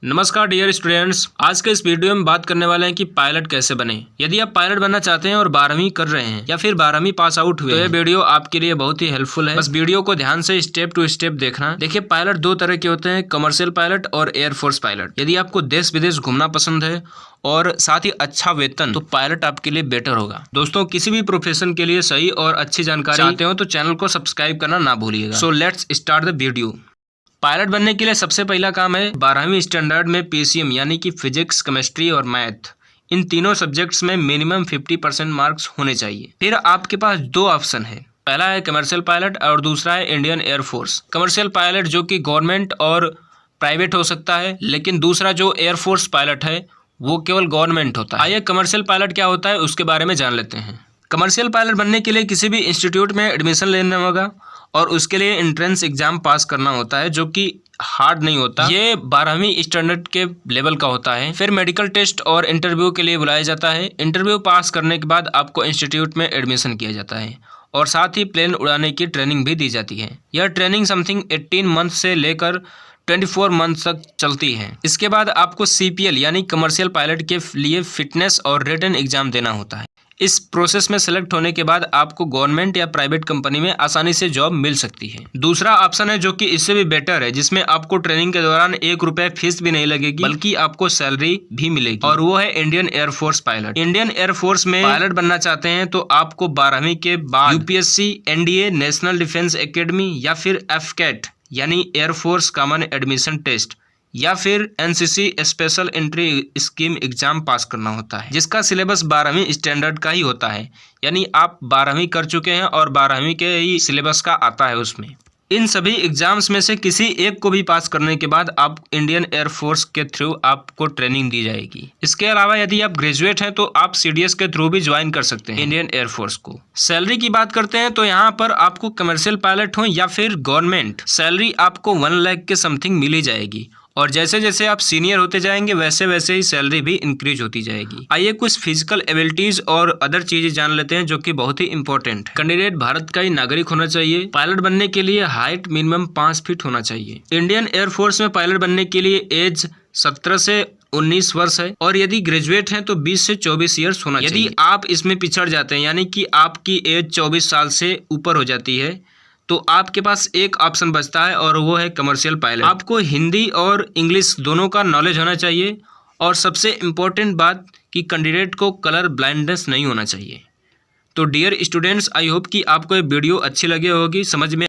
नमस्कार dear students, आज के इस वीडियो में बात करने वाले हैं कि पायलट कैसे बने। यदि आप पायलट बनना चाहते हैं और 12वीं कर रहे हैं या फिर 12वीं पास आउट हुए तो ये वीडियो आपके लिए बहुत ही हेल्पफुल है। बस वीडियो को ध्यान से स्टेप टू स्टेप देखना। देखिए, पायलट दो तरह के होते हैं, कमर्शियल पायलट और एयरफोर्स पायलट। यदि आपको देश विदेश घूमना पसंद है और साथ ही अच्छा वेतन, तो पायलट आपके लिए बेटर होगा। दोस्तों, किसी भी प्रोफेशन के लिए सही और अच्छी जानकारी चाहते हो तो चैनल को सब्सक्राइब करना ना भूलिएगा। So let's start the video. Pilot बनने के लिए सबसे पहला काम है 12वीं स्टैंडर्ड में पीसीएम यानी कि फिजिक्स, केमिस्ट्री और मैथ, इन तीनों सब्जेक्ट्स में मिनिमम 50% मार्क्स होने चाहिए। फिर आपके पास दो ऑप्शन है, पहला है कमर्शियल पायलट और दूसरा है इंडियन एयरफोर्स। कमर्शियल पायलट जो कि गवर्नमेंट और प्राइवेट हो सकता है, लेकिन दूसरा जो एयरफोर्स पायलट है वो केवल गवर्नमेंट होता है। आइए कमर्शियल पायलट क्या होता है उसके बारे में जान लेते हैं। कमर्शियल पायलट बनने के लिए किसी भी इंस्टीट्यूट में एडमिशन लेना होगा और उसके लिए एंट्रेंस एग्जाम पास करना होता है, जो कि हार्ड नहीं होता। ये 12वीं स्टैंडर्ड के लेवल का होता है। फिर मेडिकल टेस्ट और इंटरव्यू के लिए बुलाया जाता है। इंटरव्यू पास करने के बाद आपको इंस्टीट्यूट में एडमिशन किया जाता है और साथ ही प्लेन उड़ाने की ट्रेनिंग भी दी जाती है। यह ट्रेनिंग समथिंग 18 मंथ से लेकर 24 मंथ तक चलती है। इसके बाद आपको CPL यानी कमर्शियल पायलट के लिए फिटनेस और रिटन एग्जाम देना होता है। इस प्रोसेस में सेलेक्ट होने के बाद आपको गवर्नमेंट या प्राइवेट कंपनी में आसानी से जॉब मिल सकती है। दूसरा ऑप्शन है जो कि इससे भी बेटर है, जिसमें आपको ट्रेनिंग के दौरान 1 रुपये फीस भी नहीं लगेगी, बल्कि आपको सैलरी भी मिलेगी, और वो है Indian air force pilot. Indian air force में पायलट बनना चाहते हैं तो आपको 12वीं के बाद UPSC, NDA, national defence academy या फिर FCAT यानी एयरफोर्स कॉमन एडमिशन टेस्ट या फिर NCC special entry scheme exam पास करना होता है, जिसका सिलेबस 12वीं स्टैंडर्ड का ही होता है। यानी आप 12वीं कर चुके हैं और 12वीं के ही सिलेबस का आता है उसमें। इन सभी एग्जाम्स में से किसी एक को भी पास करने के बाद आप इंडियन एयरफोर्स के थ्रू आपको ट्रेनिंग दी जाएगी। इसके अलावा यदि आप ग्रेजुएट हैं तो आप CDS के थ्रू भी ज्वाइन कर सकते हैं इंडियन एयरफोर्स को। सैलरी की बात करते हैं तो यहाँ पर आपको कमर्शियल पायलट हो या फिर गवर्नमेंट, सैलरी आपको 1 लाख के समथिंग मिली जाएगी, और जैसे जैसे आप सीनियर होते जाएंगे वैसे वैसे ही सैलरी भी इंक्रीज होती जाएगी। आइए कुछ फिजिकल एबिलिटीज और अदर चीजें जान लेते हैं जो कि बहुत ही इंपॉर्टेंट। कैंडिडेट भारत का ही नागरिक होना चाहिए। पायलट बनने के लिए हाइट मिनिमम 5 फीट होना चाहिए। इंडियन एयरफोर्स में पायलट बनने के लिए एज 17 से 19 वर्ष है, और यदि ग्रेजुएट हैं तो 20 से 24 ईयर्स होना चाहिए। यदि आप इसमें पिछड़ जाते हैं यानी कि आपकी एज 24 साल से ऊपर हो जाती है तो आपके पास एक ऑप्शन बचता है और वो है कमर्शियल पायलट। आपको हिंदी और इंग्लिश दोनों का नॉलेज होना चाहिए, और सबसे इम्पोर्टेंट बात कि कैंडिडेट को कलर ब्लाइंडनेस नहीं होना चाहिए। तो डियर स्टूडेंट्स, आई होप कि आपको ये वीडियो अच्छी लगी होगी, समझ में